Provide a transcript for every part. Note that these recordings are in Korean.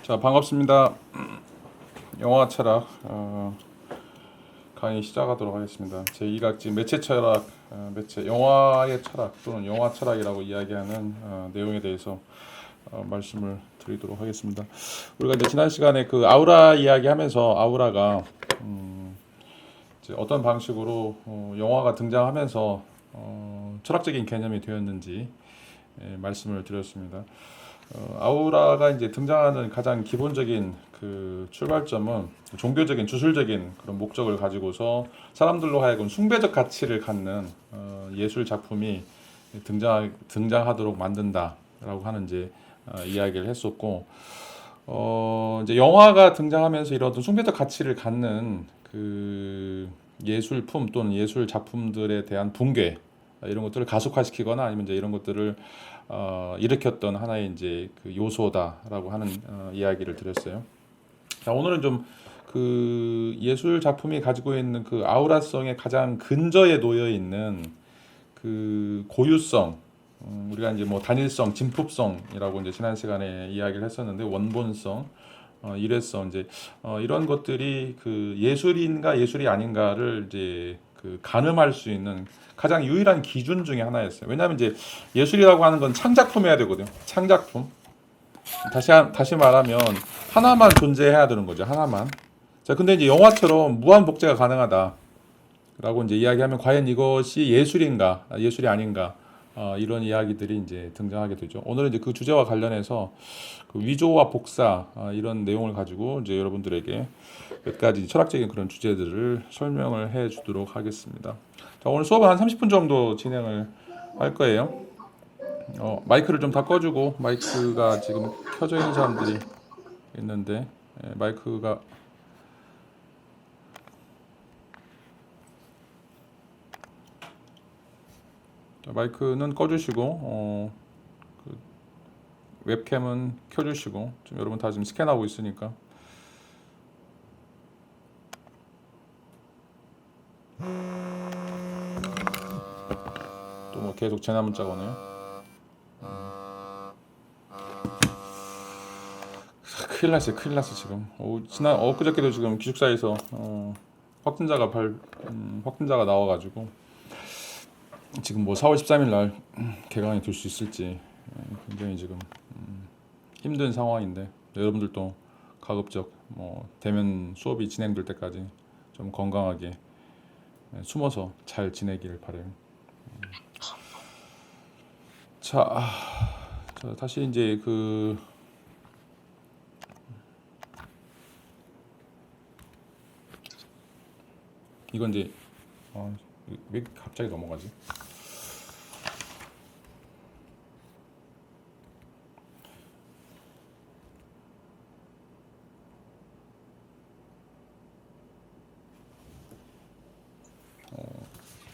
자, 반갑습니다. 영화 철학 강의 시작하도록 하겠습니다. 제2각지 매체 철학, 매체 영화의 철학 또는 영화 철학이라고 이야기하는 내용에 대해서 말씀을 드리도록 하겠습니다. 우리가 이제 지난 시간에 그 아우라 이야기하면서 아우라가 이제 어떤 방식으로 영화가 등장하면서 철학적인 개념이 되었는지 말씀을 드렸습니다. 아우라가 이제 등장하는 가장 기본적인 그 출발점은 종교적인 주술적인 그런 목적을 가지고서 사람들로 하여금 숭배적 가치를 갖는 예술 작품이 등장하도록 만든다라고 하는 이제 이야기를 했었고, 이제 영화가 등장하면서 이런 어떤 숭배적 가치를 갖는 그 예술품 또는 예술 작품들에 대한 붕괴, 이런 것들을 가속화시키거나 아니면 이제 이런 것들을 일으켰던 하나의 이제 그 요소다라고 하는 이야기를 드렸어요. 자, 오늘은 좀 그 예술 작품이 가지고 있는 그 아우라성의 가장 근저에 놓여 있는 그 고유성, 우리가 이제 뭐 단일성, 진품성이라고 이제 지난 시간에 이야기를 했었는데 원본성, 일회성 이제 이런 것들이 그 예술인가 예술이 아닌가를 이제 그 가늠할 수 있는 가장 유일한 기준 중에 하나였어요. 왜냐하면 이제 예술이라고 하는 건 창작품이어야 되거든요. 창작품. 다시 말하면 하나만 존재해야 되는 거죠. 하나만. 자, 근데 이제 영화처럼 무한 복제가 가능하다라고 이제 이야기하면 과연 이것이 예술인가, 예술이 아닌가, 이런 이야기들이 이제 등장하게 되죠. 오늘은 이제 그 주제와 관련해서 그 위조와 복사 이런 내용을 가지고 이제 여러분들에게 몇 가지 철학적인 그런 주제들을 설명을 해 주도록 하겠습니다. 자, 오늘 수업은 한 30분 정도 진행을 할 거예요. 마이크를 좀 다 꺼주고, 마이크가 지금 켜져 있는 사람들이 있는데 마이크는 꺼주시고 그 웹캠은 켜주시고, 지금 여러분 다 지금 스캔하고 있으니까. 또 뭐 계속 재난 문자가 오네요. 큰일 났어요, 큰일 났어 지금. 엊그저께도 지금 기숙사에서 확진자가 나와가지고 지금 뭐 4월 13일 날 개강이 될 수 있을지 굉장히 지금 힘든 상황인데, 여러분들도 가급적 뭐 대면 수업이 진행될 때까지 좀 건강하게 숨어서 잘 지내길 바래요. 자, 다시 이제 이건 이제 왜 갑자기 넘어가지?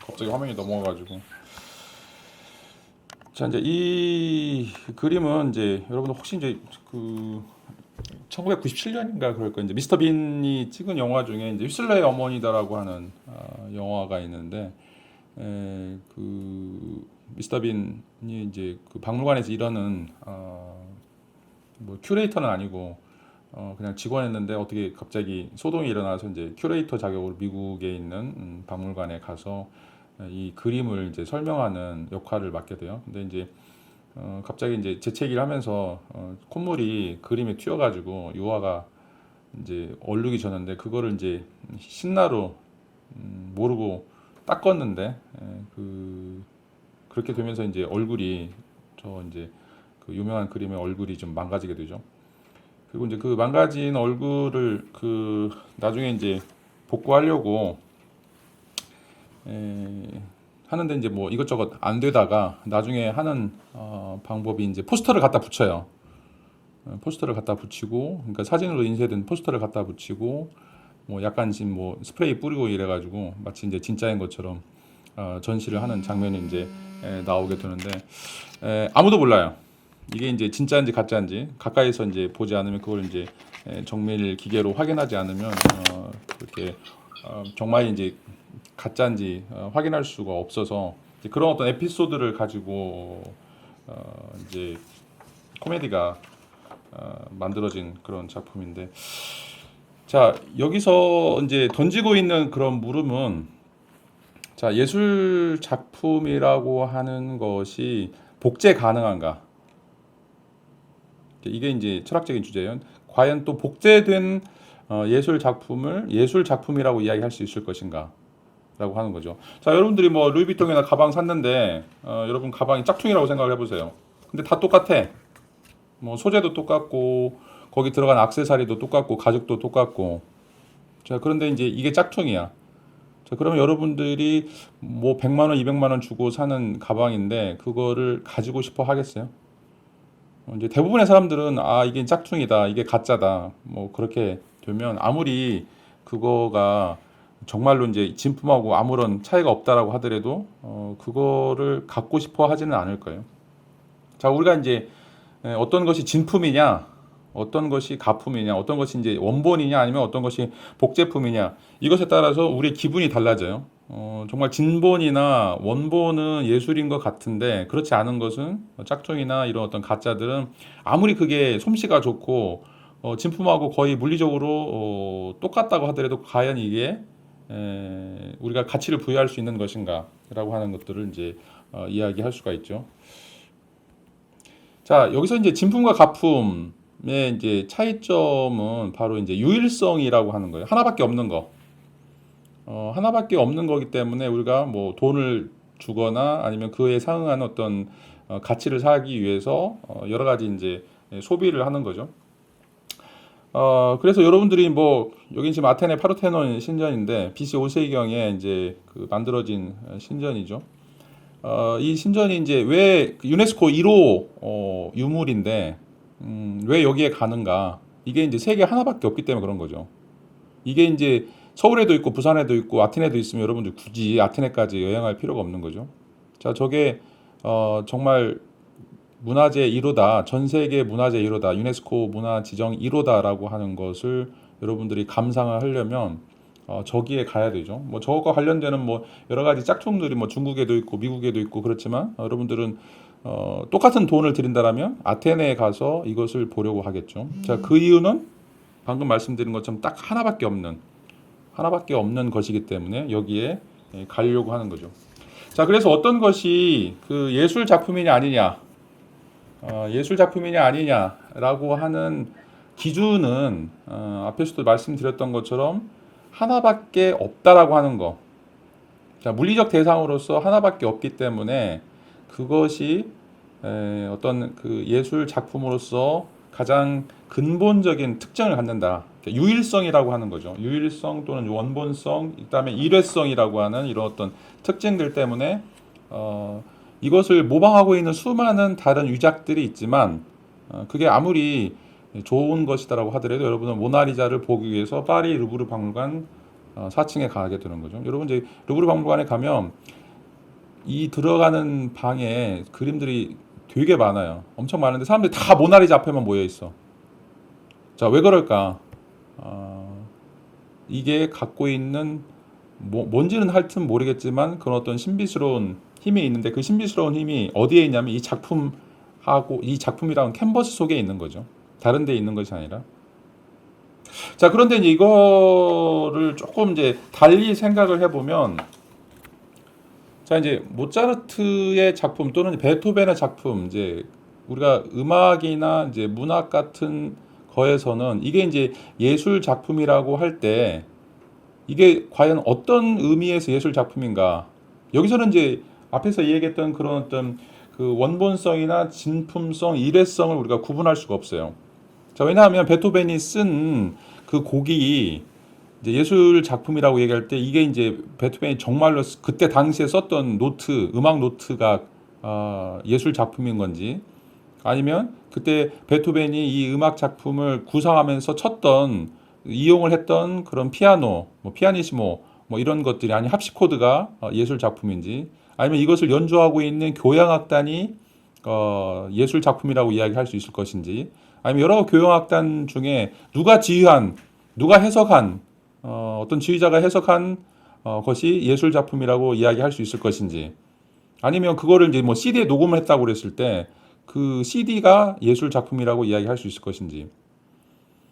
갑자기 화면이 넘어가가지고. 자, 이제 이 그림은 이제 여러분 혹시 이제 그 1997년인가 그럴 거예요. 이제 미스터 빈이 찍은 영화 중에 이제 휘슬러의 어머니다라고 하는 영화가 있는데, 그 미스터 빈이 이제 그 박물관에서 일하는 뭐 큐레이터는 아니고 그냥 직원이었는데, 어떻게 갑자기 소동이 일어나서 이제 큐레이터 자격으로 미국에 있는 박물관에 가서 이 그림을 이제 설명하는 역할을 맡게 돼요. 근데 이제 갑자기 이제 재채기를 하면서 콧물이 그림에 튀어가지고 유화가 이제 얼룩이 졌는데, 그거를 이제 신나로 모르고 닦았는데, 그렇게 되면서 이제 얼굴이 이제 그 유명한 그림의 얼굴이 좀 망가지게 되죠. 그리고 이제 그 망가진 얼굴을 나중에 이제 복구하려고 하는데, 이제 뭐 이것저것 안 되다가 나중에 하는 방법이 이제 포스터를 갖다 붙여요. 포스터를 갖다 붙이고, 그러니까 사진으로 인쇄된 포스터를 갖다 붙이고, 뭐 약간 지금 뭐 스프레이 뿌리고 이래가지고 마치 이제 진짜인 것처럼 전시를 하는 장면이 이제 나오게 되는데, 아무도 몰라요. 이게 이제 진짜인지 가짜인지. 가까이서 이제 보지 않으면, 그걸 이제 정밀 기계로 확인하지 않으면 그렇게 정말 이제 가짜인지 확인할 수가 없어서, 이제 그런 어떤 에피소드를 가지고 이제 코미디가 만들어진 그런 작품인데, 자 여기서 이제 던지고 있는 그런 물음은, 자 예술 작품이라고 하는 것이 복제 가능한가? 이게 이제 철학적인 주제예요. 과연 또 복제된 예술 작품을 예술 작품이라고 이야기할 수 있을 것인가? 라고 하는 거죠. 자, 여러분들이 뭐 루이비통이나 가방 샀는데 여러분 가방이 짝퉁이라고 생각을 해보세요. 근데 다 똑같아. 뭐 소재도 똑같고 거기 들어간 액세서리도 똑같고 가죽도 똑같고. 자, 그런데 이제 이게 짝퉁이야. 자, 그러면 여러분들이 뭐 100만 원, 200만 원 주고 사는 가방인데 그거를 가지고 싶어 하겠어요? 이제 대부분의 사람들은 아, 이게 짝퉁이다, 이게 가짜다, 뭐 그렇게 되면 아무리 그거가 정말로 이제 진품하고 아무런 차이가 없다라고 하더라도 그거를 갖고 싶어 하지는 않을 거예요. 자, 우리가 이제 어떤 것이 진품이냐, 어떤 것이 가품이냐, 어떤 것이 이제 원본이냐, 아니면 어떤 것이 복제품이냐, 이것에 따라서 우리의 기분이 달라져요. 정말 진본이나 원본은 예술인 것 같은데 그렇지 않은 것은 짝퉁이나 이런 어떤 가짜들은 아무리 그게 솜씨가 좋고 진품하고 거의 물리적으로 똑같다고 하더라도 과연 이게 우리가 가치를 부여할 수 있는 것인가라고 하는 것들을 이제 이야기할 수가 있죠. 자, 여기서 이제 진품과 가품의 이제 차이점은 바로 이제 유일성이라고 하는 거예요. 하나밖에 없는 거. 하나밖에 없는 거기 때문에 우리가 뭐 돈을 주거나 아니면 그에 상응하는 어떤 가치를 사기 위해서 여러 가지 이제 소비를 하는 거죠. 그래서 여러분들이 뭐 여기 지금 아테네 파르테논 신전인데 BC 5세기경에 이제 그 만들어진 신전이죠. 이 신전이 이제 왜 유네스코 1호 유물인데 왜 여기에 가는가? 이게 이제 세계 하나밖에 없기 때문에 그런 거죠. 이게 이제 서울에도 있고 부산에도 있고 아테네도 있으면 여러분들 굳이 아테네까지 여행할 필요가 없는 거죠. 자, 저게 정말 문화재 1호다, 전 세계 문화재 1호다, 유네스코 문화 지정 1호다라고 하는 것을 여러분들이 감상을 하려면 저기에 가야 되죠. 뭐 저것과 관련되는 뭐 여러 가지 짝퉁들이 뭐 중국에도 있고 미국에도 있고 그렇지만 여러분들은 똑같은 돈을 들인다라면 아테네에 가서 이것을 보려고 하겠죠. 자, 그 이유는 방금 말씀드린 것처럼 딱 하나밖에 없는 것이기 때문에 여기에 가려고 하는 거죠. 자, 그래서 어떤 것이 그 예술 작품이냐 아니냐, 예술 작품이냐 아니냐라고 하는 기준은 앞에서도 말씀드렸던 것처럼 하나밖에 없다라고 하는 거. 자, 물리적 대상으로서 하나밖에 없기 때문에 그것이 어떤 그 예술 작품으로서 가장 근본적인 특징을 갖는다. 유일성이라고 하는 거죠. 유일성 또는 원본성, 그다음에 일회성이라고 하는 이런 어떤 특징들 때문에 이것을 모방하고 있는 수많은 다른 유작들이 있지만 그게 아무리 좋은 것이다라고 하더라도 여러분은 모나리자를 보기 위해서 파리 루브르 박물관 4층에 가게 되는 거죠. 여러분 이제 루브르 박물관에 가면 이 들어가는 방에 그림들이 되게 많아요. 엄청 많은데 사람들이 다 모나리자 앞에만 모여 있어. 자, 왜 그럴까? 이게 갖고 있는 뭔지는 하여튼 모르겠지만 그런 어떤 신비스러운 힘이 있는데 그 신비스러운 힘이 어디에 있냐면 이 작품하고 이 작품이라는 캔버스 속에 있는 거죠. 다른 데 있는 것이 아니라. 자, 그런데 이제 이거를 조금 이제 달리 생각을 해보면, 자, 이제 모차르트의 작품 또는 베토벤의 작품, 이제 우리가 음악이나 이제 문학 같은 거에서는 이게 이제 예술 작품이라고 할 때 이게 과연 어떤 의미에서 예술 작품인가? 여기서는 이제 앞에서 얘기했던 그런 어떤 그 원본성이나 진품성, 일회성을 우리가 구분할 수가 없어요. 자, 왜냐하면 베토벤이 쓴 그 곡이 이제 예술 작품이라고 얘기할 때 이게 이제 베토벤이 정말로 그때 당시에 썼던 노트, 음악 노트가 예술 작품인 건지, 아니면 그때 베토벤이 이 음악 작품을 구성하면서 쳤던 이용을 했던 그런 피아노, 뭐 피아니시모, 뭐 이런 것들이 아니 합시 코드가 예술 작품인지, 아니면 이것을 연주하고 있는 교향악단이 예술 작품이라고 이야기할 수 있을 것인지, 아니면 여러 교향악단 중에 누가 해석한 어떤 지휘자가 해석한 것이 예술 작품이라고 이야기할 수 있을 것인지, 아니면 그거를 이제 뭐 CD에 녹음을 했다고 그랬을 때 그 CD가 예술 작품이라고 이야기할 수 있을 것인지.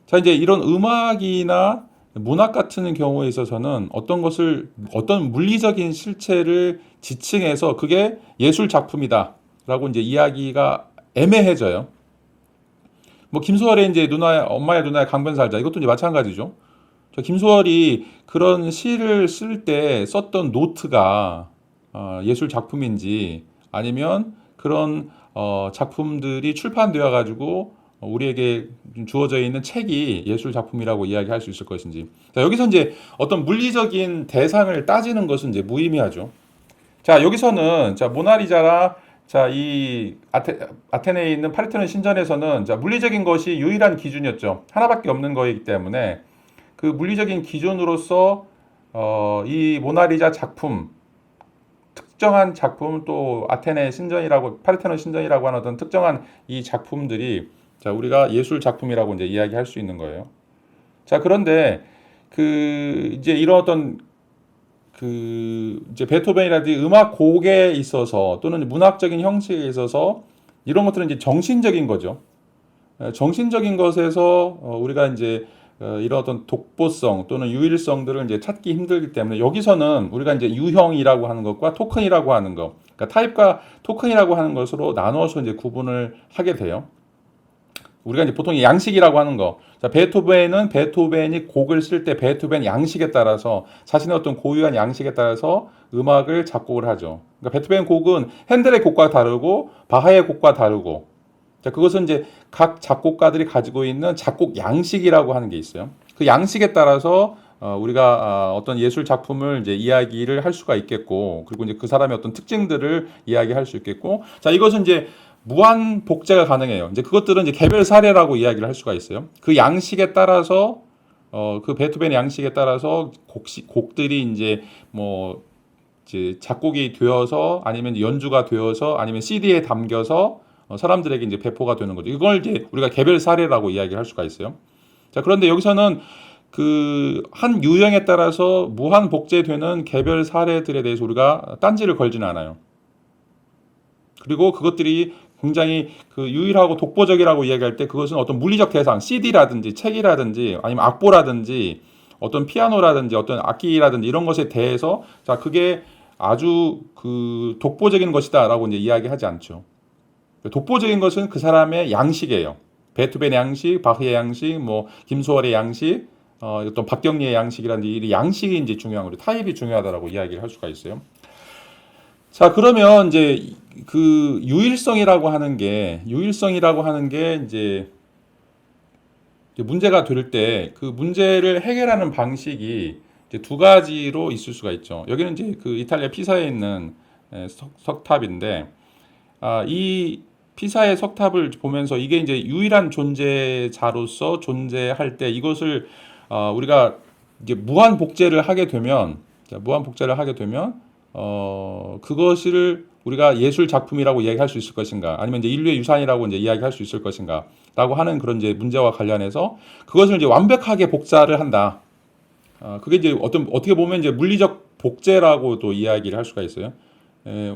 자, 이제 이런 음악이나 문학 같은 경우에 있어서는 어떤 물리적인 실체를 지칭해서 그게 예술 작품이다라고 이제 이야기가 애매해져요. 뭐 김소월의 이제 엄마의 누나의 강변살자 이것도 이제 마찬가지죠. 저 김소월이 그런 시를 쓸 때 썼던 노트가 예술 작품인지 아니면 그런 작품들이 출판되어 가지고 우리에게 주어져 있는 책이 예술 작품이라고 이야기할 수 있을 것인지. 자, 여기서 이제 어떤 물리적인 대상을 따지는 것은 이제 무의미하죠. 자, 여기서는 자, 모나리자라 자, 이 아테네에 있는 파르테논 신전에서는 자, 물리적인 것이 유일한 기준이었죠. 하나밖에 없는 거이기 때문에 그 물리적인 기준으로서 이 모나리자 작품 특정한 작품 또 아테네 신전이라고 파르테논 신전이라고 하는 어떤 특정한 이 작품들이 자, 우리가 예술 작품이라고 이제 이야기할 수 있는 거예요. 자, 그런데 그 이제 이런 어떤 그 이제 베토벤이라든지 음악 곡에 있어서 또는 문학적인 형식에 있어서 이런 것들은 이제 정신적인 거죠. 정신적인 것에서 우리가 이제 이런 어떤 독보성 또는 유일성들을 이제 찾기 힘들기 때문에 여기서는 우리가 이제 유형이라고 하는 것과 토큰이라고 하는 것, 그러니까 타입과 토큰이라고 하는 것으로 나눠서 이제 구분을 하게 돼요. 우리가 이제 보통 양식이라고 하는 거. 자, 베토벤이 곡을 쓸 때 베토벤 양식에 따라서 자신의 어떤 고유한 양식에 따라서 음악을 작곡을 하죠. 그러니까 베토벤 곡은 핸델의 곡과 다르고 바하의 곡과 다르고 자, 그것은 이제 각 작곡가들이 가지고 있는 작곡 양식이라고 하는 게 있어요. 그 양식에 따라서 우리가 어떤 예술 작품을 이제 이야기를 할 수가 있겠고, 그리고 이제 그 사람의 어떤 특징들을 이야기할 수 있겠고, 자, 이것은 이제 무한 복제가 가능해요. 이제 그것들은 이제 개별 사례라고 이야기를 할 수가 있어요. 그 양식에 따라서 그 베토벤 양식에 따라서 곡들이 이제 뭐 이제 작곡이 되어서 아니면 연주가 되어서 아니면 CD에 담겨서 사람들에게 이제 배포가 되는 거죠. 이걸 이제 우리가 개별 사례라고 이야기를 할 수가 있어요. 자, 그런데 여기서는 그 한 유형에 따라서 무한 복제되는 개별 사례들에 대해서 우리가 딴지를 걸지는 않아요. 그리고 그것들이 굉장히 그 유일하고 독보적이라고 이야기할 때 그것은 어떤 물리적 대상, CD라든지 책이라든지 아니면 악보라든지 어떤 피아노라든지 어떤 악기라든지 이런 것에 대해서 자, 그게 아주 그 독보적인 것이다라고 이제 이야기하지 않죠. 독보적인 것은 그 사람의 양식이에요. 베토벤의 양식, 바흐의 양식, 뭐 김소월의 양식, 어떤 박경리의 양식이라는 이 양식이 이제 중요한 거죠. 타입이 중요하다라고 이야기를 할 수가 있어요. 자, 그러면 이제 그 유일성이라고 하는 게 이제 문제가 될 때 그 문제를 해결하는 방식이 이제 두 가지로 있을 수가 있죠. 여기는 이제 그 이탈리아 피사에 있는 석탑인데 이 피사의 석탑을 보면서 이게 이제 유일한 존재자로서 존재할 때 이것을 우리가 이제 무한 복제를 하게 되면 그것을 우리가 예술 작품이라고 이야기할 수 있을 것인가, 아니면 이제 인류의 유산이라고 이제 이야기할 수 있을 것인가라고 하는 그런 이제 문제와 관련해서 그것을 이제 완벽하게 복사를 한다. 그게 이제 어떻게 보면 이제 물리적 복제라고도 이야기를 할 수가 있어요.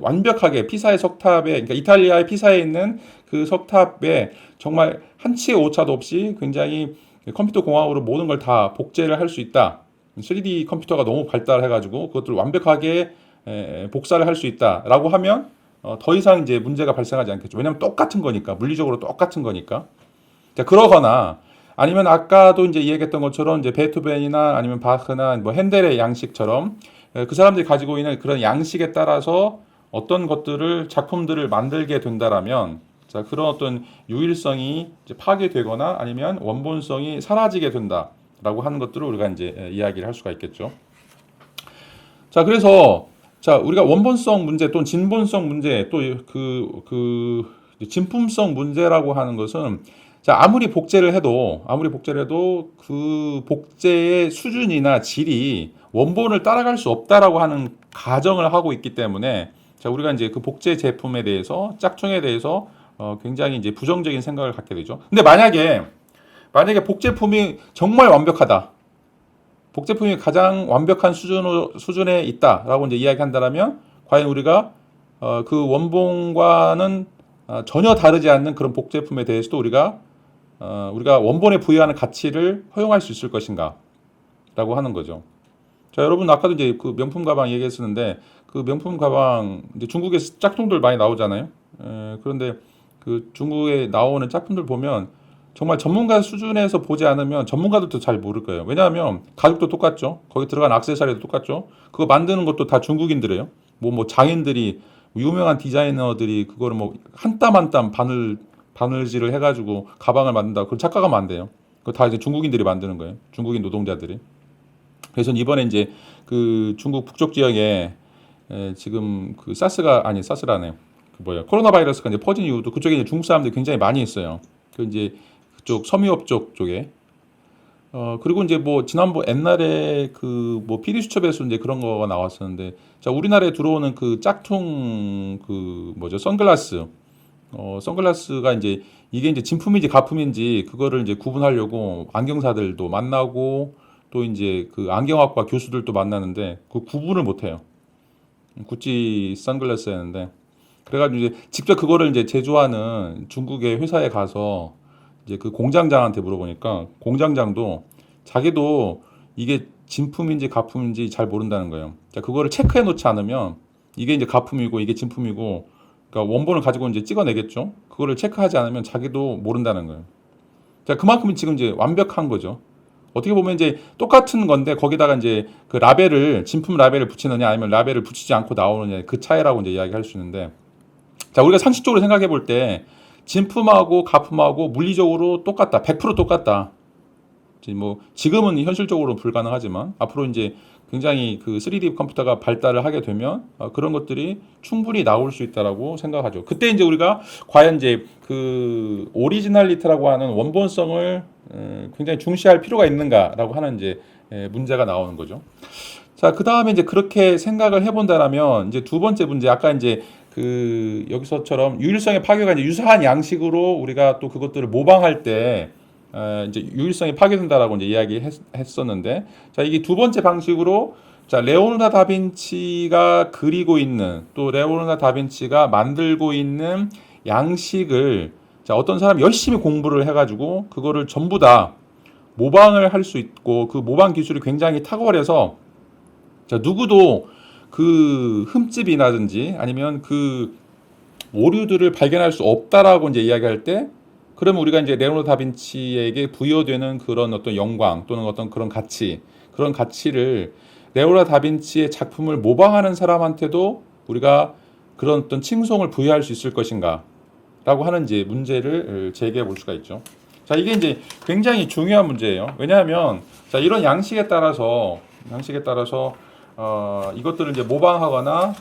완벽하게 피사의 석탑에, 그러니까 이탈리아의 피사에 있는 그 석탑에 정말 한치의 오차도 없이 굉장히 컴퓨터 공학으로 모든 걸 다 복제를 할 수 있다. 3D 컴퓨터가 너무 발달해가지고 그것들을 완벽하게 복사를 할 수 있다라고 하면 더 이상 이제 문제가 발생하지 않겠죠. 왜냐하면 똑같은 거니까, 물리적으로 똑같은 거니까. 자, 그러거나 아니면 아까도 이제 이야기했던 것처럼 이제 베토벤이나 아니면 바흐나 뭐 핸델의 양식처럼 그 사람들이 가지고 있는 그런 양식에 따라서 어떤 작품들을 만들게 된다라면 자, 그런 어떤 유일성이 이제 파괴되거나 아니면 원본성이 사라지게 된다라고 하는 것들을 우리가 이제 이야기를 할 수가 있겠죠. 자, 그래서 자, 우리가 원본성 문제 또는 진본성 문제 또 그 진품성 문제라고 하는 것은 자, 아무리 복제를 해도 그 복제의 수준이나 질이 원본을 따라갈 수 없다라고 하는 가정을 하고 있기 때문에 자, 우리가 이제 그 복제 제품에 대해서 짝퉁에 대해서 굉장히 이제 부정적인 생각을 갖게 되죠. 근데 만약에 복제품이 정말 완벽하다. 복제품이 가장 완벽한 수준에 있다라고 이제 이야기한다면 과연 우리가 그 원본과는 전혀 다르지 않는 그런 복제품에 대해서도 우리가 원본에 부여하는 가치를 허용할 수 있을 것인가라고 하는 거죠. 자, 여러분 아까도 이제 그 명품 가방 얘기했었는데 그 명품 가방 이제 중국에서 짝퉁들 많이 나오잖아요. 그런데 그 중국에 나오는 짝퉁들 보면 정말 전문가 수준에서 보지 않으면 전문가들도 잘 모를 거예요. 왜냐하면 가격도 똑같죠. 거기 들어간 액세서리도 똑같죠. 그거 만드는 것도 다 중국인들이에요. 뭐 장인들이 유명한 디자이너들이 그거를 뭐 한 땀 한 땀 바늘질을 해가지고 가방을 만든다. 그걸 착각하면 안 돼요. 그거 다 이제 중국인들이 만드는 거예요. 중국인 노동자들이. 그래서 이번에 이제 그 중국 북쪽 지역에 지금 그 사스라네요. 그 뭐야 코로나 바이러스가 이제 퍼진 이후도 그쪽에 이제 중국 사람들이 굉장히 많이 있어요. 그 이제 그쪽 섬유업 쪽에 그리고 이제 뭐 지난번 옛날에 그 뭐 PD 수첩에서 이제 그런 거가 나왔었는데 자 우리나라에 들어오는 그 짝퉁 그 뭐죠 선글라스가 이제 이게 이제 진품인지 가품인지 그거를 이제 구분하려고 안경사들도 만나고 또 이제 그 안경학과 교수들도 만나는데 그 구분을 못 해요. 구찌 선글라스였는데 그래가지고 이제 직접 그거를 이제 제조하는 중국의 회사에 가서 이제 그 공장장한테 물어보니까 공장장도 자기도 이게 진품인지 가품인지 잘 모른다는 거예요. 자, 그거를 체크해 놓지 않으면 이게 이제 가품이고 이게 진품이고 그러니까 원본을 가지고 이제 찍어내겠죠. 그거를 체크하지 않으면 자기도 모른다는 거예요. 자, 그만큼 지금 이제 완벽한 거죠. 어떻게 보면 이제 똑같은 건데 거기다가 이제 그 라벨을 진품 라벨을 붙이느냐 아니면 라벨을 붙이지 않고 나오느냐 그 차이라고 이제 이야기할 수 있는데 자 우리가 상식적으로 생각해 볼 때 진품하고 가품하고 물리적으로 똑같다 100% 똑같다 뭐 지금은 현실적으로 불가능하지만 앞으로 이제 굉장히 그 3D 컴퓨터가 발달을 하게 되면 그런 것들이 충분히 나올 수 있다라고 생각하죠. 그때 이제 우리가 과연 이제 그 오리지널리티라고 하는 원본성을 굉장히 중시할 필요가 있는가라고 하는 이제 문제가 나오는 거죠. 자, 그 다음에 이제 그렇게 생각을 해본다라면 이제 두 번째 문제 아까 이제 그 여기서처럼 유일성의 파괴가 이제 유사한 양식으로 우리가 또 그것들을 모방할 때 이제 유일성이 파괴된다라고 이제 이야기했었는데 자 이게 두 번째 방식으로 자 레오나르도 다빈치가 그리고 있는 또 레오나르도 다빈치가 만들고 있는 양식을 자 어떤 사람이 열심히 공부를 해가지고 그거를 전부 다 모방을 할 수 있고 그 모방 기술이 굉장히 탁월해서 자 누구도 그 흠집이라든지 아니면 그 오류들을 발견할 수 없다라고 이제 이야기할 때 그러면 우리가 이제 레오나르도 다빈치에게 부여되는 그런 어떤 영광 또는 어떤 그런 그런 가치를 레오나르도 다빈치의 작품을 모방하는 사람한테도 우리가 그런 어떤 칭송을 부여할 수 있을 것인가라고 하는 이제 문제를 제기해 볼 수가 있죠. 자, 이게 이제 굉장히 중요한 문제예요. 왜냐하면 자, 이런 양식에 따라서 이것들을 이제 모방하거나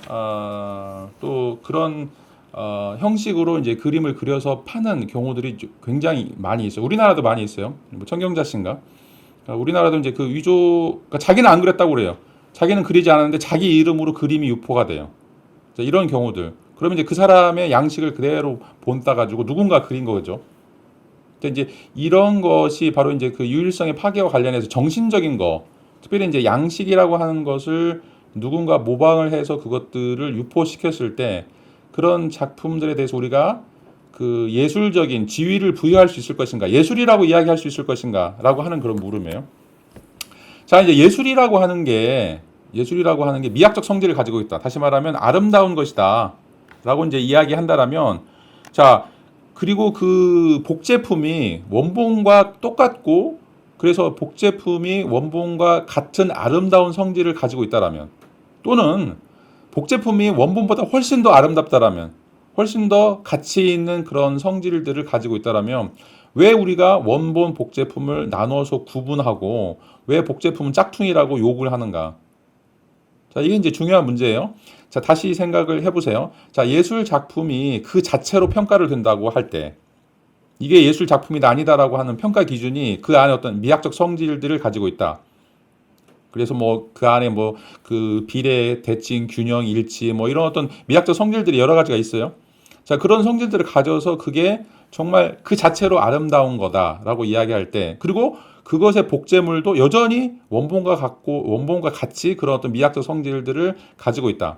또 그런 형식으로 이제 그림을 그려서 파는 경우들이 굉장히 많이 있어요. 우리나라도 많이 있어요. 뭐 청경자 씨인가? 우리나라도 이제 그 그러니까 자기는 안 그랬다고 그래요. 자기는 그리지 않았는데 자기 이름으로 그림이 유포가 돼요. 자, 이런 경우들. 그러면 이제 그 사람의 양식을 그대로 본따 가지고 누군가 그린 거죠. 이제 이런 것이 바로 이제 그 유일성의 파괴와 관련해서 정신적인 거, 특별히 이제 양식이라고 하는 것을 누군가 모방을 해서 그것들을 유포시켰을 때 그런 작품들에 대해서 우리가 그 예술적인 지위를 부여할 수 있을 것인가, 예술이라고 이야기할 수 있을 것인가라고 하는 그런 물음이에요. 자, 이제 예술이라고 하는 게 미학적 성질을 가지고 있다. 다시 말하면 아름다운 것이다라고 이제 이야기한다라면, 자, 그리고 그 복제품이 원본과 똑같고, 그래서 복제품이 원본과 같은 아름다운 성질을 가지고 있다라면, 또는 복제품이 원본보다 훨씬 더 아름답다라면, 훨씬 더 가치 있는 그런 성질들을 가지고 있다라면 왜 우리가 원본 복제품을 나눠서 구분하고 왜 복제품은 짝퉁이라고 욕을 하는가? 자, 이게 이제 중요한 문제예요. 자, 다시 생각을 해보세요. 자, 예술 작품이 그 자체로 평가를 된다고 할 때 이게 예술 작품이다 아니다라고 하는 평가 기준이 그 안에 어떤 미학적 성질들을 가지고 있다. 그래서 뭐 그 안에 뭐 그 비례, 대칭, 균형, 일치 뭐 이런 어떤 미학적 성질들이 여러 가지가 있어요. 자, 그런 성질들을 가져서 그게 정말 그 자체로 아름다운 거다라고 이야기할 때, 그리고 그것의 복제물도 여전히 원본과 같이 그런 어떤 미학적 성질들을 가지고 있다.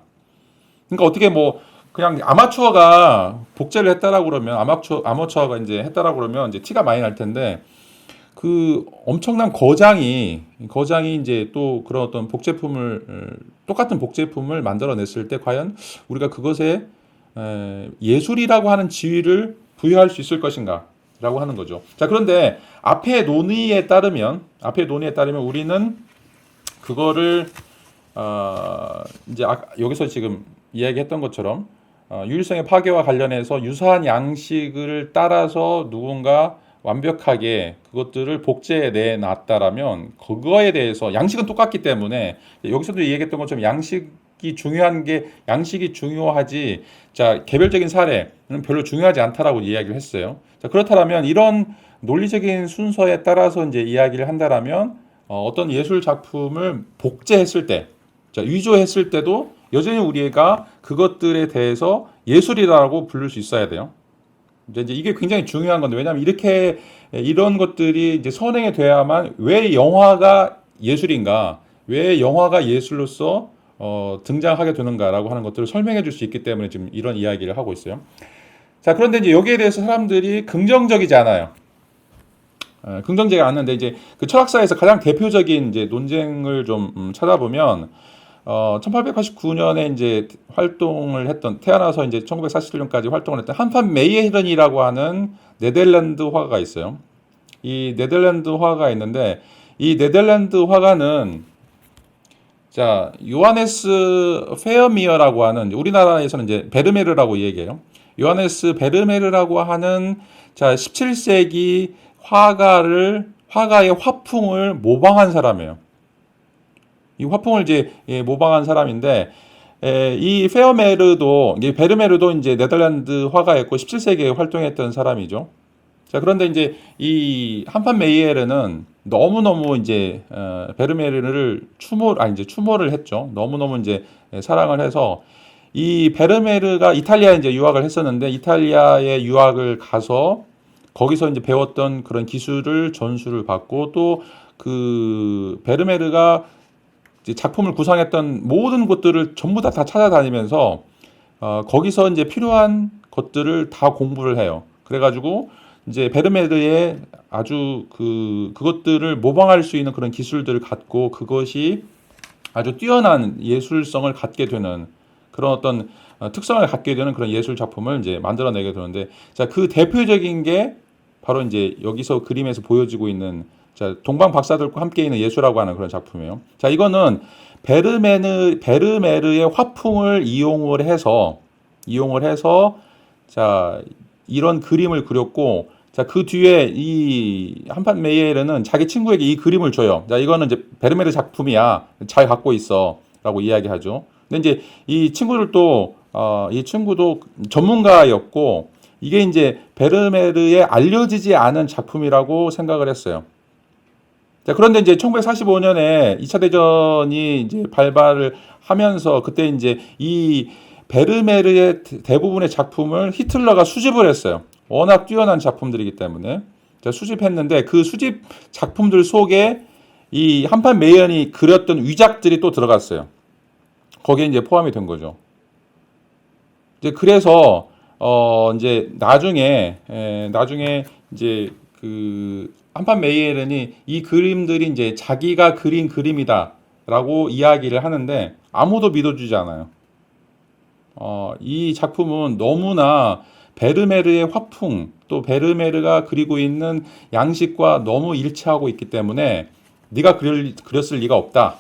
그러니까 어떻게 뭐 그냥 아마추어가 복제를 했다라고 그러면 아마추어가 이제 했다라고 그러면 이제 티가 많이 날 텐데 그 엄청난 거장이 이제 또 그런 어떤 복제품을 똑같은 복제품을 만들어냈을 때 과연 우리가 그것에 예술이라고 하는 지위를 부여할 수 있을 것인가라고 하는 거죠. 자, 그런데 앞의 논의에 따르면 우리는 그거를 이제 여기서 지금 이야기했던 것처럼 유일성의 파괴와 관련해서 유사한 양식을 따라서 누군가 완벽하게 그것들을 복제해 놨다라면 그거에 대해서 양식은 똑같기 때문에 여기서도 얘기했던 것처럼 양식이 중요하지 자 개별적인 사례는 별로 중요하지 않다라고 이야기를 했어요. 자 그렇다면 이런 논리적인 순서에 따라서 이제 이야기를 한다라면 어떤 예술 작품을 복제했을 때 자, 위조했을 때도 여전히 우리가 그것들에 대해서 예술이라고 부를 수 있어야 돼요. 이제 이게 굉장히 중요한 건데 왜냐하면 이런 것들이 이제 선행이 돼야만 왜 영화가 예술인가, 왜 영화가 예술로서 등장하게 되는가라고 하는 것들을 설명해 줄 수 있기 때문에 지금 이런 이야기를 하고 있어요. 자, 그런데 이제 여기에 대해서 사람들이 긍정적이지 않아요. 긍정적이지 않는데 이제 그 철학사에서 가장 대표적인 이제 논쟁을 좀 찾아보면 1889년에 이제 활동을 했던 태어나서 이제 1947년까지 활동을 했던 한판 메이헤른이라고 하는 네덜란드 화가가 있어요. 이 네덜란드 화가가 있는데 이 네덜란드 화가는 자 요하네스 페어미어라고 하는 우리나라에서는 이제 베르메르라고 얘기해요. 요하네스 베르메르라고 하는 자 17세기 화가의 화풍을 모방한 사람이에요. 이 화풍을 이제 모방한 사람인데 이 베르메르도 이제 네덜란드 화가였고 17세기에 활동했던 사람이죠. 자 그런데 이제 이 한판 메이에르는 너무너무 이제 베르메르를 추모를 했죠. 너무너무 이제 사랑을 해서 이 베르메르가 이탈리아에 이제 유학을 했었는데 이탈리아에 유학을 가서 거기서 이제 배웠던 그런 기술을 전수를 받고 또 그 베르메르가 이제 작품을 구상했던 모든 곳들을 전부 다 찾아다니면서 거기서 이제 필요한 것들을 다 공부를 해요. 그래가지고 이제 베르메르의 아주 그것들을 모방할 수 있는 그런 기술들을 갖고 그것이 아주 뛰어난 예술성을 갖게 되는 그런 어떤 특성을 갖게 되는 그런 예술 작품을 이제 만들어내게 되는데 자, 그 대표적인 게 바로 이제 여기서 그림에서 보여지고 있는 자, 동방 박사들과 함께 있는 예수라고 하는 그런 작품이에요. 자, 이거는 베르메르의 화풍을 이용을 해서 자, 이런 그림을 그렸고 자, 그 뒤에 이 한판 메이에르는 자기 친구에게 이 그림을 줘요. 자, 이거는 이제 베르메르 작품이야. 잘 갖고 있어라고 이야기하죠. 근데 이제 이 친구도 전문가였고 이게 이제 베르메르에 알려지지 않은 작품이라고 생각을 했어요. 자, 그런데 이제 1945년에 2차 대전이 이제 발발을 하면서 그때 이제 이 베르메르의 대부분의 작품을 히틀러가 수집을 했어요. 워낙 뛰어난 작품들이기 때문에. 자, 수집했는데 그 수집 작품들 속에 이 한판 메이언이 그렸던 위작들이 또 들어갔어요. 거기에 이제 포함이 된 거죠. 이제 그래서 이제 나중에 이제 그 한판 메이에른이 이 그림들이 이제 자기가 그린 그림이다라고 이야기를 하는데 아무도 믿어주지 않아요. 이 작품은 너무나 베르메르의 화풍 또 베르메르가 그리고 있는 양식과 너무 일치하고 있기 때문에 네가 그렸을 리가 없다.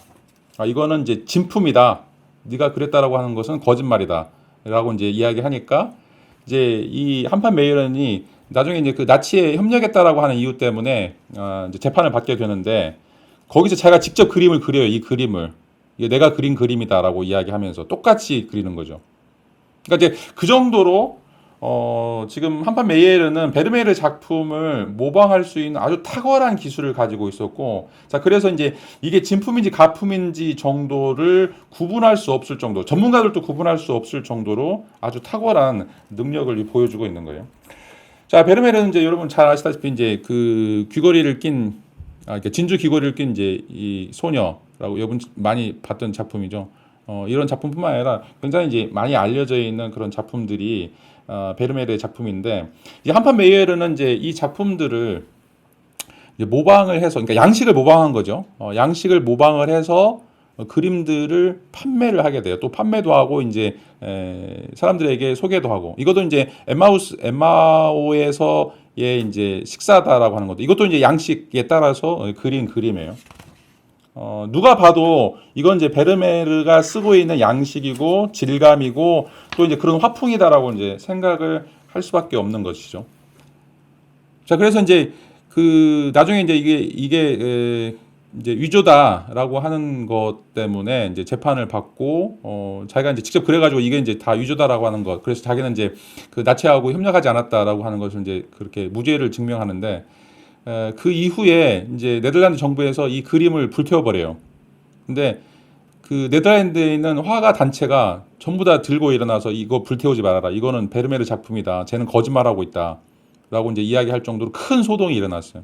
이거는 이제 진품이다. 네가 그랬다라고 하는 것은 거짓말이다라고 이제 이야기하니까 이제 이 한판 메이에른이 나중에 이제 그 나치에 협력했다라고 하는 이유 때문에 이제 재판을 받게 되는데 거기서 자기가 직접 그림을 그려요. 이 그림을 이게 내가 그린 그림이다라고 이야기하면서 똑같이 그리는 거죠. 그러니까 이제 그 정도로 지금 한판 메이에르는 베르메르 작품을 모방할 수 있는 아주 탁월한 기술을 가지고 있었고, 자 그래서 이제 이게 진품인지 가품인지 정도를 구분할 수 없을 정도, 전문가들도 구분할 수 없을 정도로 아주 탁월한 능력을 보여주고 있는 거예요. 자, 베르메르는 이제 여러분 잘 아시다시피 이제 그 귀걸이를 낀 진주 귀걸이를 낀 이제 이 소녀라고 여러분 많이 봤던 작품이죠. 이런 작품뿐만 아니라 굉장히 이제 많이 알려져 있는 그런 작품들이 베르메르의 작품인데, 이제 한판 메이에르는 이제 이 작품들을 이제 모방을 해서, 그러니까 양식을 모방한 거죠. 양식을 모방을 해서 그림들을 판매를 하게 돼요. 또 판매도 하고 이제 사람들에게 소개도 하고. 이것도 이제 엠마오에서의 이제 식사다라고 하는 것도, 이것도 이제 양식에 따라서 그린 그림이에요. 누가 봐도 이건 이제 베르메르가 쓰고 있는 양식이고 질감이고 또 이제 그런 화풍이다라고 이제 생각을 할 수밖에 없는 것이죠. 자, 그래서 이제 그 나중에 이제 이게 이제 위조다라고 하는 것 때문에 이제 재판을 받고 자기가 이제 직접 그래가지고 이게 이제 다 위조다라고 하는 것, 그래서 자기는 이제 그 나치하고 협력하지 않았다라고 하는 것을 이제 그렇게 무죄를 증명하는데, 그 이후에 이제 네덜란드 정부에서 이 그림을 불태워버려요. 근데 그 네덜란드에 있는 화가 단체가 전부 다 들고 일어나서 이거 불태우지 말아라, 이거는 베르메르 작품이다, 쟤는 거짓말하고 있다 라고 이제 이야기할 정도로 큰 소동이 일어났어요.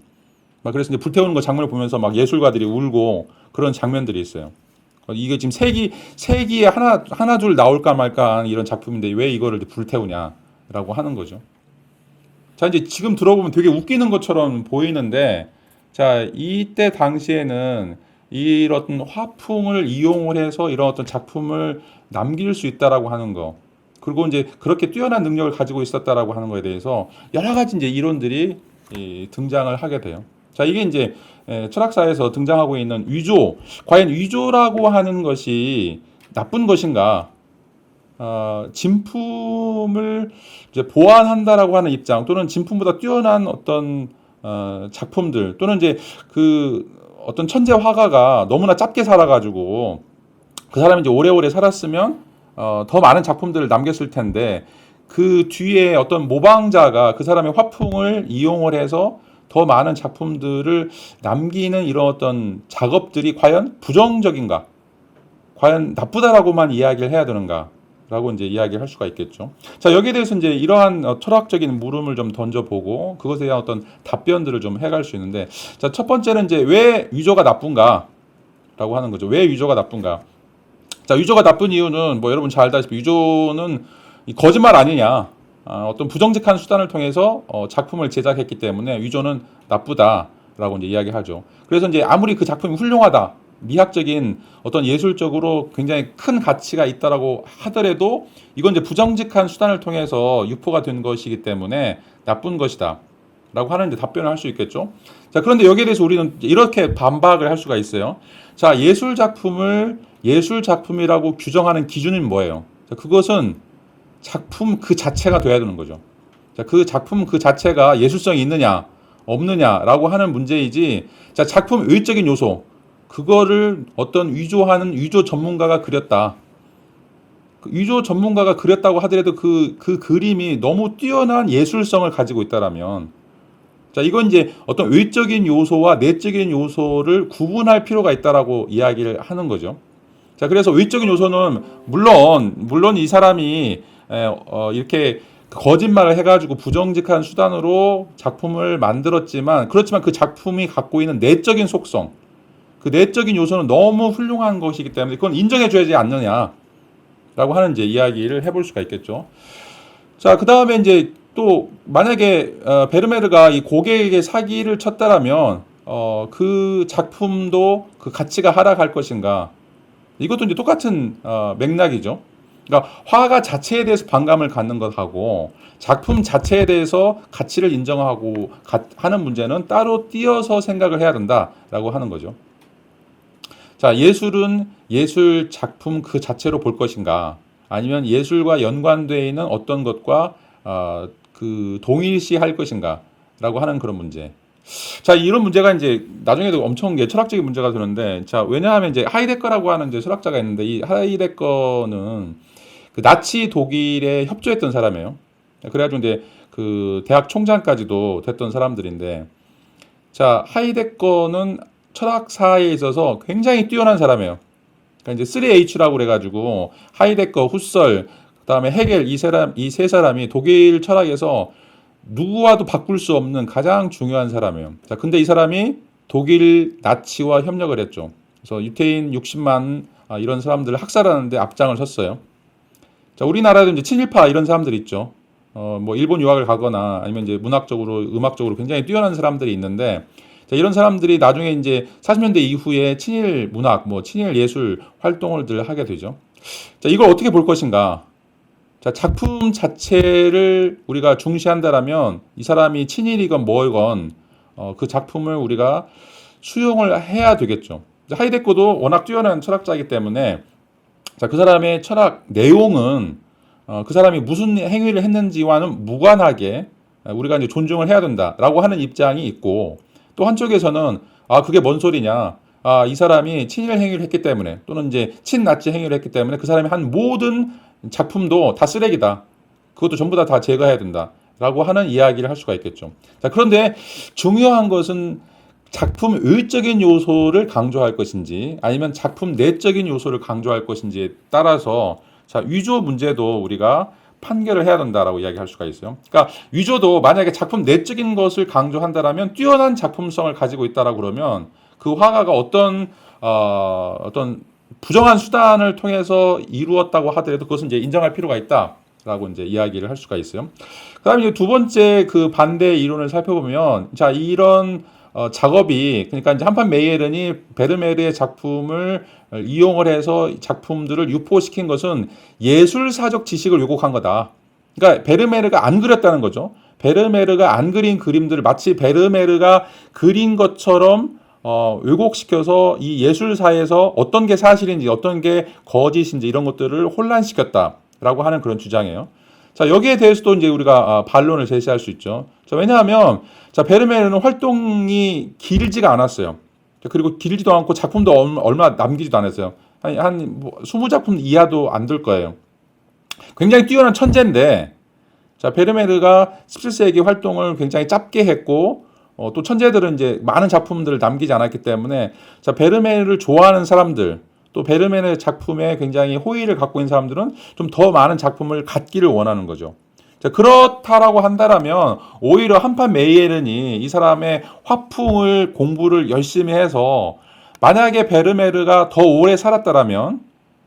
막 그래서 이제 불태우는 거 장면을 보면서 막 예술가들이 울고 그런 장면들이 있어요. 이게 지금 세기에 하나 둘 나올까 말까 하는 이런 작품인데 왜 이거를 불태우냐라고 하는 거죠. 자, 이제 지금 들어보면 되게 웃기는 것처럼 보이는데, 자, 이때 당시에는 이런 화풍을 이용을 해서 이런 어떤 작품을 남길 수 있다라고 하는 거, 그리고 이제 그렇게 뛰어난 능력을 가지고 있었다라고 하는 거에 대해서 여러 가지 이제 이론들이 등장을 하게 돼요. 자, 이게 이제 철학사에서 등장하고 있는 위조, 과연 위조라고 하는 것이 나쁜 것인가? 진품을 이제 보완한다라고 하는 입장, 또는 진품보다 뛰어난 어떤 작품들, 또는 이제 그 어떤 천재 화가가 너무나 짧게 살아가지고 그 사람이 이제 오래오래 살았으면 더 많은 작품들을 남겼을 텐데, 그 뒤에 어떤 모방자가 그 사람의 화풍을 이용을 해서 더 많은 작품들을 남기는 이런 어떤 작업들이 과연 부정적인가? 과연 나쁘다라고만 이야기를 해야 되는가? 라고 이제 이야기를 할 수가 있겠죠. 자, 여기에 대해서 이제 이러한 철학적인 물음을 좀 던져보고 그것에 대한 어떤 답변들을 좀 해갈 수 있는데, 자, 첫 번째는 이제 왜 위조가 나쁜가? 라고 하는 거죠. 왜 위조가 나쁜가? 자, 위조가 나쁜 이유는 뭐 여러분 잘 알다시피 위조는 거짓말 아니냐, 어떤 부정직한 수단을 통해서 작품을 제작했기 때문에 위조는 나쁘다라고 이제 이야기하죠. 그래서 이제 아무리 그 작품이 훌륭하다, 미학적인 어떤 예술적으로 굉장히 큰 가치가 있다라고 하더라도 이건 이제 부정직한 수단을 통해서 유포가 된 것이기 때문에 나쁜 것이다 라고 하는 이제 답변을 할 수 있겠죠. 자, 그런데 여기에 대해서 우리는 이렇게 반박을 할 수가 있어요. 자, 예술 작품을 예술 작품이라고 규정하는 기준은 뭐예요? 자, 그것은 작품 그 자체가 돼야 되는 거죠. 자, 그 작품 그 자체가 예술성이 있느냐 없느냐라고 하는 문제이지, 자, 작품 외적인 요소, 그거를 어떤 위조하는 위조 전문가가 그렸다, 위조 전문가가 그렸다고 하더라도 그 그림이 너무 뛰어난 예술성을 가지고 있다라면, 자, 이건 이제 어떤 외적인 요소와 내적인 요소를 구분할 필요가 있다라고 이야기를 하는 거죠. 자, 그래서 외적인 요소는 물론 이 사람이 이렇게 거짓말을 해가지고 부정직한 수단으로 작품을 만들었지만, 그렇지만 그 작품이 갖고 있는 내적인 속성, 그 내적인 요소는 너무 훌륭한 것이기 때문에 그건 인정해줘야지 않느냐라고 하는 이제 이야기를 해볼 수가 있겠죠. 자, 그 다음에 이제 또 만약에 베르메르가 이 고객에게 사기를 쳤다라면 그 작품도 그 가치가 하락할 것인가? 이것도 이제 똑같은 맥락이죠. 그러니까 화가 자체에 대해서 반감을 갖는 것하고 작품 자체에 대해서 가치를 인정하고 하는 문제는 따로 띄어서 생각을 해야 된다라고 하는 거죠. 자, 예술은 예술 작품 그 자체로 볼 것인가, 아니면 예술과 연관되어 있는 어떤 것과 그 동일시할 것인가라고 하는 그런 문제. 자, 이런 문제가 이제 나중에도 엄청 철학적인 문제가 되는데, 자, 왜냐하면 이제 하이데거라고 하는 이제 철학자가 있는데, 이 하이데거는 그 나치 독일에 협조했던 사람이에요. 그래가지고 이제 그 대학 총장까지도 됐던 사람들인데, 자, 하이데거는 철학사에 있어서 굉장히 뛰어난 사람이에요. 그러니까 이제 3H라고 그래가지고 하이데거, 후설, 그다음에 헤겔, 이 세 사람이 독일 철학에서 누구와도 바꿀 수 없는 가장 중요한 사람이에요. 자, 근데 이 사람이 독일 나치와 협력을 했죠. 그래서 유태인 60만 이런 사람들을 학살하는데 앞장을 섰어요. 자, 우리나라도 이제 친일파 이런 사람들이 있죠. 뭐 일본 유학을 가거나 아니면 이제 문학적으로, 음악적으로 굉장히 뛰어난 사람들이 있는데, 자, 이런 사람들이 나중에 이제 40년대 이후에 친일 문학, 뭐 친일 예술 활동을 하게 되죠. 자, 이걸 어떻게 볼 것인가? 자, 작품 자체를 우리가 중시한다라면 이 사람이 친일이건 뭐건 그 작품을 우리가 수용을 해야 되겠죠. 하이데거도 워낙 뛰어난 철학자이기 때문에, 자, 그 사람의 철학 내용은 그 사람이 무슨 행위를 했는지와는 무관하게 우리가 이제 존중을 해야 된다라고 하는 입장이 있고, 또 한쪽에서는 그게 뭔 소리냐? 이 사람이 친일 행위를 했기 때문에, 또는 이제 친나치 행위를 했기 때문에 그 사람이 한 모든 작품도 다 쓰레기다. 그것도 전부 다 제거해야 된다라고 하는 이야기를 할 수가 있겠죠. 자, 그런데 중요한 것은 작품 외적인 요소를 강조할 것인지 아니면 작품 내적인 요소를 강조할 것인지에 따라서, 자, 위조 문제도 우리가 판결을 해야 된다라고 이야기할 수가 있어요. 그러니까 위조도 만약에 작품 내적인 것을 강조한다라면 뛰어난 작품성을 가지고 있다라고 그러면 그 화가가 어떤 부정한 수단을 통해서 이루었다고 하더라도 그것은 이제 인정할 필요가 있다라고 이제 이야기를 할 수가 있어요. 그다음에 이제 두 번째 그 반대 이론을 살펴보면, 자, 이런 작업이, 그러니까 이제 한판 메이에른이 베르메르의 작품을 이용을 해서 작품들을 유포시킨 것은 예술사적 지식을 왜곡한 거다. 그러니까 베르메르가 안 그렸다는 거죠. 베르메르가 안 그린 그림들을 마치 베르메르가 그린 것처럼 왜곡시켜서 이 예술사에서 어떤 게 사실인지 어떤 게 거짓인지 이런 것들을 혼란시켰다라고 하는 그런 주장이에요. 자, 여기에 대해서도 이제 우리가 반론을 제시할 수 있죠. 자, 왜냐하면, 자, 베르메르는 활동이 길지가 않았어요. 그리고 길지도 않고 작품도 얼마 남기지도 않았어요. 한 20작품 이하도 안 될 거예요. 굉장히 뛰어난 천재인데, 자, 베르메르가 17세기 활동을 굉장히 짧게 했고, 또 천재들은 이제 많은 작품들을 남기지 않았기 때문에, 자, 베르메르를 좋아하는 사람들, 또 베르메르 작품에 굉장히 호의를 갖고 있는 사람들은 좀 더 많은 작품을 갖기를 원하는 거죠. 자, 그렇다라고 한다라면 오히려 한판 메이에른이 이 사람의 화풍을 공부를 열심히 해서, 만약에 베르메르가 더 오래 살았다라면,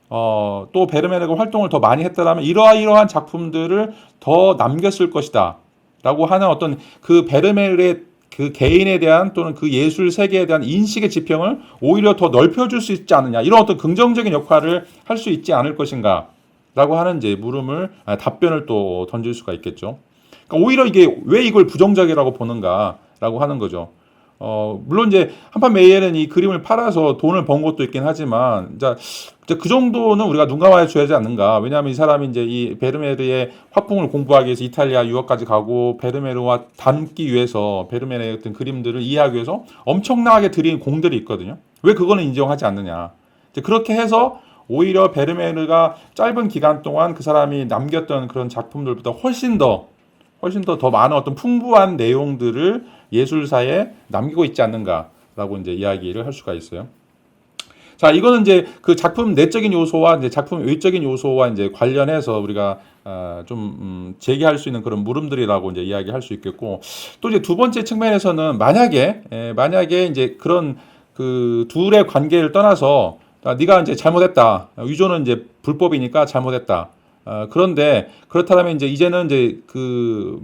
또 베르메르가 활동을 더 많이 했다라면 이러한 작품들을 더 남겼을 것이다 라고 하는 어떤 그 베르메르의 그 개인에 대한 또는 그 예술 세계에 대한 인식의 지평을 오히려 더 넓혀줄 수 있지 않느냐, 이런 어떤 긍정적인 역할을 할 수 있지 않을 것인가 라고 하는 이제 답변을 또 던질 수가 있겠죠. 그러니까 오히려 이게 왜 이걸 부정적이라고 보는가 라고 하는 거죠. 물론 이제 한판 메이에른 이 그림을 팔아서 돈을 번 것도 있긴 하지만, 그 정도는 우리가 눈 감아야 줘야지 않는가. 왜냐하면 이 사람이 이제 이 베르메르의 화풍을 공부하기 위해서 이탈리아 유학까지 가고 베르메르와 닮기 위해서 베르메르의 어떤 그림들을 이해하기 위해서 엄청나게 들인 공들이 있거든요. 왜 그거는 인정하지 않느냐. 그렇게 해서 오히려 베르메르가 짧은 기간 동안 그 사람이 남겼던 그런 작품들보다 훨씬 더 많은 어떤 풍부한 내용들을 예술사에 남기고 있지 않는가라고 이제 이야기를 할 수가 있어요. 자, 이거는 이제 그 작품 내적인 요소와 이제 작품 외적인 요소와 이제 관련해서 우리가 좀 제기할 수 있는 그런 물음들이라고 이제 이야기할 수 있겠고, 또 이제 두 번째 측면에서는 만약에 이제 그런 그 둘의 관계를 떠나서, 네가 이제 잘못했다. 위조는 이제 불법이니까 잘못했다. 그런데 그렇다면 이제는 이제 그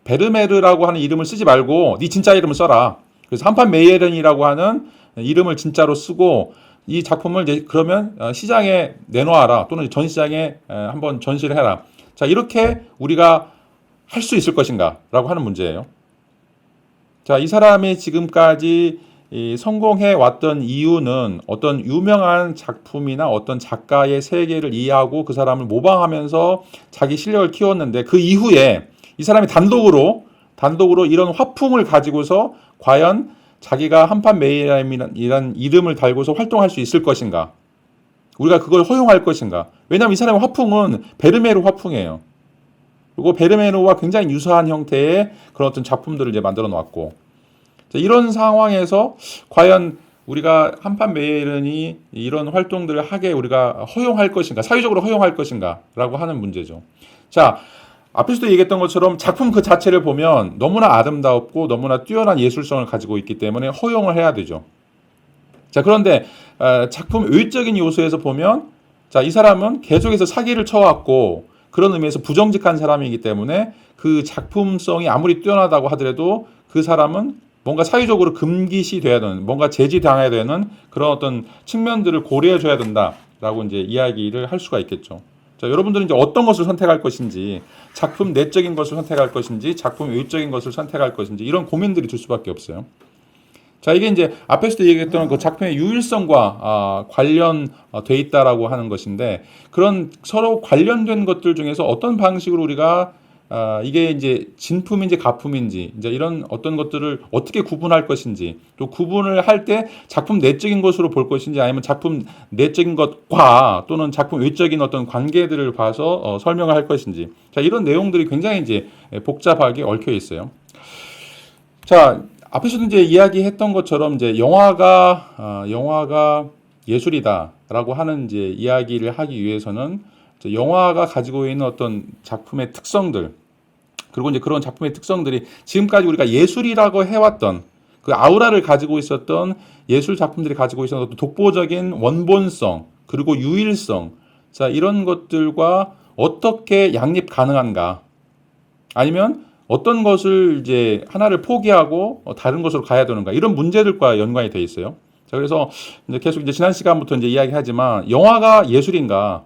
베르메르라고 하는 이름을 쓰지 말고 네 진짜 이름을 써라. 그래서 한판 메이에른이라고 하는 이름을 진짜로 쓰고 이 작품을 이제 그러면 시장에 내놓아라, 또는 전시장에 한번 전시를 해라. 자, 이렇게 우리가 할 수 있을 것인가라고 하는 문제예요. 자, 이 사람이 지금까지 성공해 왔던 이유는 어떤 유명한 작품이나 어떤 작가의 세계를 이해하고 그 사람을 모방하면서 자기 실력을 키웠는데, 그 이후에 이 사람이 단독으로 이런 화풍을 가지고서 과연 자기가 한판 메이에른이라는 이름을 달고서 활동할 수 있을 것인가? 우리가 그걸 허용할 것인가? 왜냐하면 이 사람의 화풍은 베르메르 화풍이에요. 그리고 베르메르와 굉장히 유사한 형태의 그런 어떤 작품들을 이제 만들어 놨고, 이런 상황에서 과연 우리가 한판 메이에른이 이런 활동들을 하게 우리가 허용할 것인가, 사회적으로 허용할 것인가라고 하는 문제죠. 자, 앞에서도 얘기했던 것처럼 작품 그 자체를 보면 너무나 아름답고 너무나 뛰어난 예술성을 가지고 있기 때문에 허용을 해야 되죠. 자, 그런데 작품 외적인 요소에서 보면 자, 이 사람은 계속해서 사기를 쳐왔고 그런 의미에서 부정직한 사람이기 때문에 그 작품성이 아무리 뛰어나다고 하더라도 그 사람은 뭔가 사회적으로 금기시 돼야 되는, 뭔가 제지당해야 되는 그런 어떤 측면들을 고려해 줘야 된다라고 이제 이야기를 할 수가 있겠죠. 자, 여러분들은 이제 어떤 것을 선택할 것인지, 작품 내적인 것을 선택할 것인지, 작품 외적인 것을 선택할 것인지 이런 고민들이 들 수밖에 없어요. 자, 이게 이제 앞에서도 얘기했던 그 작품의 유일성과 관련돼 있다라고 하는 것인데, 그런 서로 관련된 것들 중에서 어떤 방식으로 우리가 이게 이제 진품인지 가품인지 이제 이런 어떤 것들을 어떻게 구분할 것인지, 또 구분을 할 때 작품 내적인 것으로 볼 것인지 아니면 작품 내적인 것과 또는 작품 외적인 어떤 관계들을 봐서 설명을 할 것인지, 자, 이런 내용들이 굉장히 이제 복잡하게 얽혀 있어요. 자, 앞에서도 이제 이야기했던 것처럼 이제 영화가 예술이다라고 하는 이제 이야기를 하기 위해서는 영화가 가지고 있는 어떤 작품의 특성들, 그리고 이제 그런 작품의 특성들이 지금까지 우리가 예술이라고 해왔던 그 아우라를 가지고 있었던 예술 작품들이 가지고 있었던 어떤 독보적인 원본성, 그리고 유일성, 자, 이런 것들과 어떻게 양립 가능한가, 아니면 어떤 것을 이제 하나를 포기하고 다른 것으로 가야 되는가, 이런 문제들과 연관이 돼 있어요. 자, 그래서 이제 계속 이제 지난 시간부터 이제 이야기하지만 영화가 예술인가?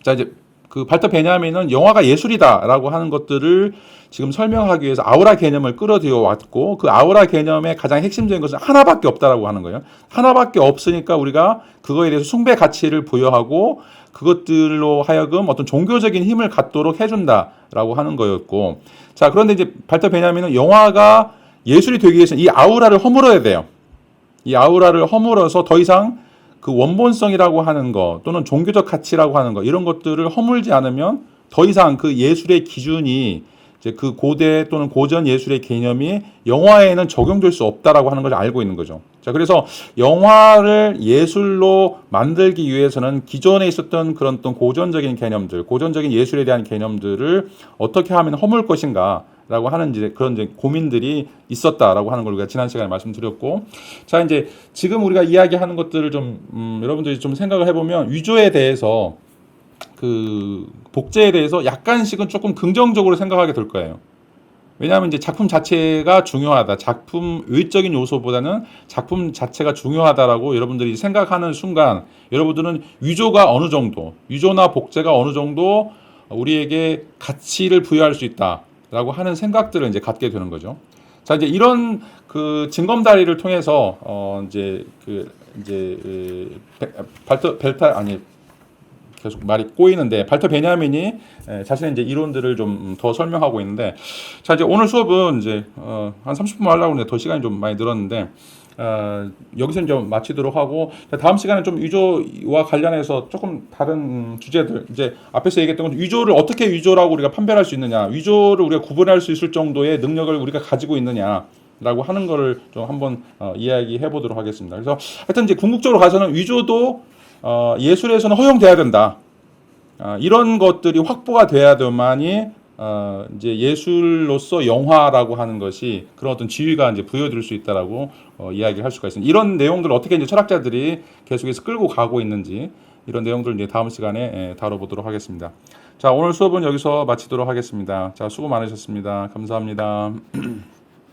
자, 이제 그 발터 베냐민은 영화가 예술이다라고 하는 것들을 지금 설명하기 위해서 아우라 개념을 끌어들여 왔고, 그 아우라 개념의 가장 핵심적인 것은 하나밖에 없다라고 하는 거예요. 하나밖에 없으니까 우리가 그거에 대해서 숭배 가치를 부여하고 그것들로 하여금 어떤 종교적인 힘을 갖도록 해준다라고 하는 거였고, 자, 그런데 이제 발터 베냐민은 영화가 예술이 되기 위해서는 이 아우라를 허물어야 돼요. 이 아우라를 허물어서 더 이상 그 원본성이라고 하는 거 또는 종교적 가치라고 하는 거, 이런 것들을 허물지 않으면 더 이상 그 예술의 기준이 이제 그 고대 또는 고전 예술의 개념이 영화에는 적용될 수 없다라고 하는 걸 알고 있는 거죠. 자, 그래서 영화를 예술로 만들기 위해서는 기존에 있었던 그런 어떤 고전적인 개념들, 고전적인 예술에 대한 개념들을 어떻게 하면 허물 것인가 라고 하는 이제 그런 이제 고민들이 있었다라고 하는 걸 우리가 지난 시간에 말씀드렸고, 자, 이제 지금 우리가 이야기하는 것들을 좀 여러분들이 좀 생각을 해보면 위조에 대해서, 그 복제에 대해서 약간씩은 조금 긍정적으로 생각하게 될 거예요. 왜냐하면 이제 작품 자체가 중요하다, 작품 외적인 요소보다는 작품 자체가 중요하다라고 여러분들이 생각하는 순간, 여러분들은 위조가 어느 정도, 위조나 복제가 어느 정도 우리에게 가치를 부여할 수 있다 라고 하는 생각들을 이제 갖게 되는 거죠. 자, 이제 이런 그 징검다리를 통해서 계속 말이 꼬이는데, 발터 베냐민이 자신의 이제 이론들을 좀 더 설명하고 있는데, 자, 이제 오늘 수업은 이제 한 30분만 하려고 했는데 더 시간이 좀 많이 늘었는데, 여기서 좀 마치도록 하고, 다음 시간에 좀 위조와 관련해서 조금 다른 주제들, 이제 앞에서 얘기했던 건 위조를 어떻게 위조라고 우리가 판별할 수 있느냐, 위조를 우리가 구분할 수 있을 정도의 능력을 우리가 가지고 있느냐라고 하는 거를 좀 한번 이야기해 보도록 하겠습니다. 그래서 하여튼 이제 궁극적으로 가서는 위조도 예술에서는 허용돼야 된다. 이런 것들이 확보가 돼야만이 이제 예술로서 영화라고 하는 것이 그런 어떤 지위가 이제 부여될 수 있다라고 이야기를 할 수가 있습니다. 이런 내용들을 어떻게 이제 철학자들이 계속해서 끌고 가고 있는지, 이런 내용들을 이제 다음 시간에 다뤄보도록 하겠습니다. 자, 오늘 수업은 여기서 마치도록 하겠습니다. 자, 수고 많으셨습니다. 감사합니다.